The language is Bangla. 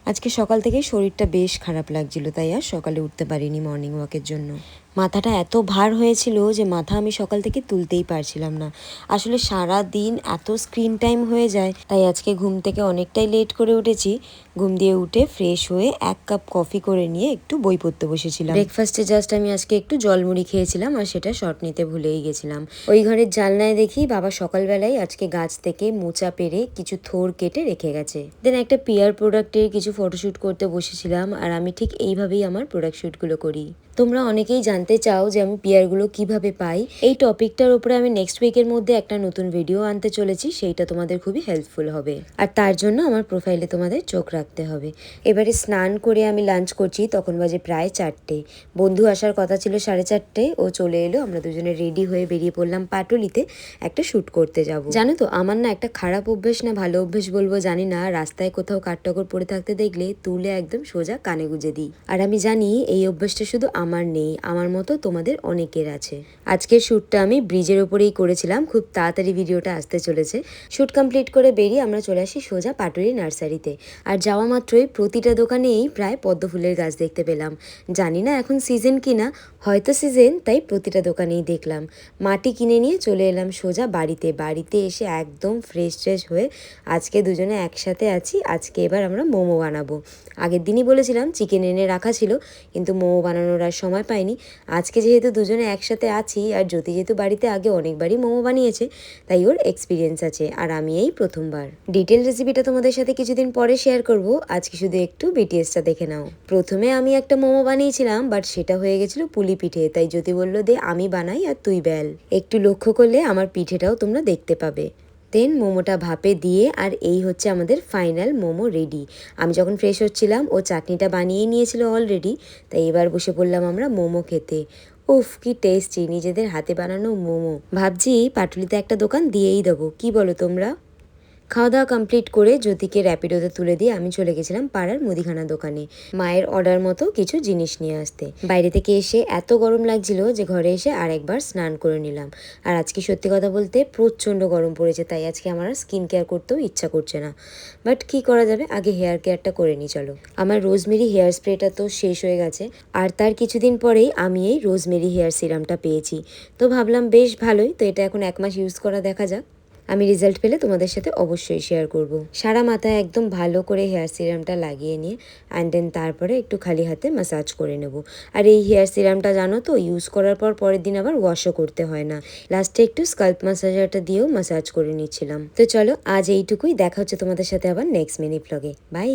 আজকে সকাল থেকেই শরীরটা বেশ খারাপ লাগছিল, তাই আর সকালে উঠতে পারিনি মর্নিং ওয়াকের জন্য। মাথাটা এত ভার হয়েছিল যে মাথা আমি সকাল থেকে তুলতেই পারছিলাম না। আসলে সারা দিন এত স্ক্রিন টাইম হয়ে যায়, তাই আজকে ঘুম থেকে অনেকটাই লেট করে উঠেছি। ঘুম দিয়ে উঠে ফ্রেশ হয়ে 1 কাপ কফি করে নিয়ে একটু বই পড়তে বসেছিলাম। ব্রেকফাস্টে জাস্ট আমি আজকে একটু জলমুড়ি খেয়েছিলাম, আর সেটা শর্ট নিতে ভুলেই গেছিলাম। ওই ঘরের জানলায় দেখি বাবা সকালবেলায় আজকে গাছ থেকে মোচা পেরে কিছু থোর কেটে রেখে গেছে। দেন একটা পিয়ার প্রোডাক্টের কিছু ফটোশ্যুট করতে বসেছিলাম, আর আমি ঠিক এইভাবেই আমার প্রোডাক্ট শ্যুটগুলো করি। তোমরা অনেকেই জানতে চাও যে আমি পিয়ারগুলো কিভাবে পাই। এই টপিকটার উপরে আমি নেক্সট উইকের মধ্যে একটা নতুন ভিডিও আনতে চলেছি, সেইটা তোমাদের খুবই হেল্পফুল হবে। আর তার জন্য আমার প্রোফাইলে তোমাদের চোখ রাখতে হবে। এবারে স্নান করে আমি লাঞ্চ করছি, তখন বাজে প্রায় 4টে। বন্ধু আসার কথা ছিল 4:30, ও চলে এলো। আমরা দুজনে রেডি হয়ে বেরিয়ে পড়লাম পাটুলিতে একটা শ্যুট করতে যাব। জানো তো, আমার না একটা খারাপ অভ্যেস না ভালো অভ্যেস বলবো জানি না, রাস্তায় কোথাও কাঠঠোকর পড়ে থাকতে দেখলে তুলে একদম সোজা কানে গুঁজে দিই। আর আমি জানি এই অভ্যেসটা শুধু আমার নেই, আমার মতো তোমাদের অনেকের আছে। আজকের শ্যুটটা আমি ব্রিজের ওপরেই করেছিলাম, খুব তাড়াতাড়ি ভিডিওটা আসতে চলেছে। শ্যুট কমপ্লিট করে বেরিয়ে আমরা চলে আসি সোজা পাটুলি নার্সারিতে। আর যাওয়া মাত্রই প্রতিটা দোকানেই প্রায় পদ্ম ফুলের গাছ দেখতে পেলাম। জানি না এখন সিজন কিনা, হয়তো সিজন, তাই প্রতিটা দোকানেই দেখলাম। মাটি কিনে নিয়ে চলে এলাম সোজা বাড়িতে এসে একদম ফ্রেশ হয়ে আজকে দুজনে একসাথে আছি। আজকে এবার আমরা মোমো বানাবো। আগের দিনই বলেছিলাম চিকেন এনে রাখা ছিল, কিন্তু মোমো বানানোর আর সময় পাইনি। আজকে যেহেতু দুজনে একসাথে আছি, আর জ্যোতি যেহেতু বাড়িতে আগে অনেকবারই মোমো বানিয়েছে, তাই ওর এক্সপিরিয়েন্স আছে, আর আমি এই প্রথমবার। ডিটেল রেসিপিটা তোমাদের সাথে কিছুদিন পরে শেয়ার করব, আজকে শুধু একটু বিটিএসটা দেখে নাও। প্রথমে আমি একটা মোমো বানিয়েছিলাম, বাট সেটা হয়ে গেছিল পুলি পিঠে, তাই জ্যোতি বলল দে আমি বানাই আর তুই বেল। একটু লক্ষ্য করলে আমার পিঠেটাও তোমরা দেখতে পাবে। দেন মোমোটা ভাপে দিয়ে, আর এই হচ্ছে আমাদের ফাইনাল মোমো রেডি। আমি যখন ফ্রেশ হচ্ছিলাম ও চাটনিটা বানিয়ে নিয়েছিল অলরেডি, তাই এবার বসে পড়লাম আমরা মোমো খেতে। উফ, কি টেস্টি নিজেদের হাতে বানানো মোমো। ভাবছি পাটুলিতে একটা দোকান দিয়েই দেবো, কি বলো তোমরা? খাওয়া দাওয়া কমপ্লিট করে জ্যোতিকে র্যাপিডোতে তুলে দিয়ে আমি চলে গেছিলাম পাড়ার মুদিখানা দোকানে মায়ের অর্ডার মতো কিছু জিনিস নিয়ে আসতে। বাইরে থেকে এসে এত গরম লাগছিল যে ঘরে এসে আরেকবার স্নান করে নিলাম। আর আজকে সত্যি কথা বলতে প্রচণ্ড গরম পড়েছে, তাই আজকে আমার আর স্কিন কেয়ার করতেও ইচ্ছা করছে না। বাট কি করা যাবে, আগে হেয়ার কেয়ারটা করে নিই চলো। আমার রোজমেরি হেয়ার স্প্রেটা তো শেষ হয়ে গেছে, আর তার কিছুদিন পরেই আমি এই রোজমেরি হেয়ার সিরামটা পেয়েছি। তো ভাবলাম বেশ ভালোই, তো এটা এখন 1 মাস ইউজ করা দেখা যাক। আমি রেজাল্ট পেলে তোমাদের সাথে অবশ্যই শেয়ার করব। সারা মাথায় একদম ভালো করে হেয়ার সিরামটা লাগিয়ে নিয়ে অ্যান্ড দেন তারপরে একটু খালি হাতে ম্যাসাজ করে নেব। আর এই হেয়ার সিরামটা জানো তো, ইউজ করার পর পরের দিন আবার ওয়াশও করতে হয় না। লাস্টে একটু স্কাল্প ম্যাসাজারটা দিয়েও ম্যাসাজ করে নিচ্ছিলাম। তো চলো আজ এইটুকুই, দেখা হচ্ছে তোমাদের সাথে আবার নেক্সট মিনি ব্লগে। বাই।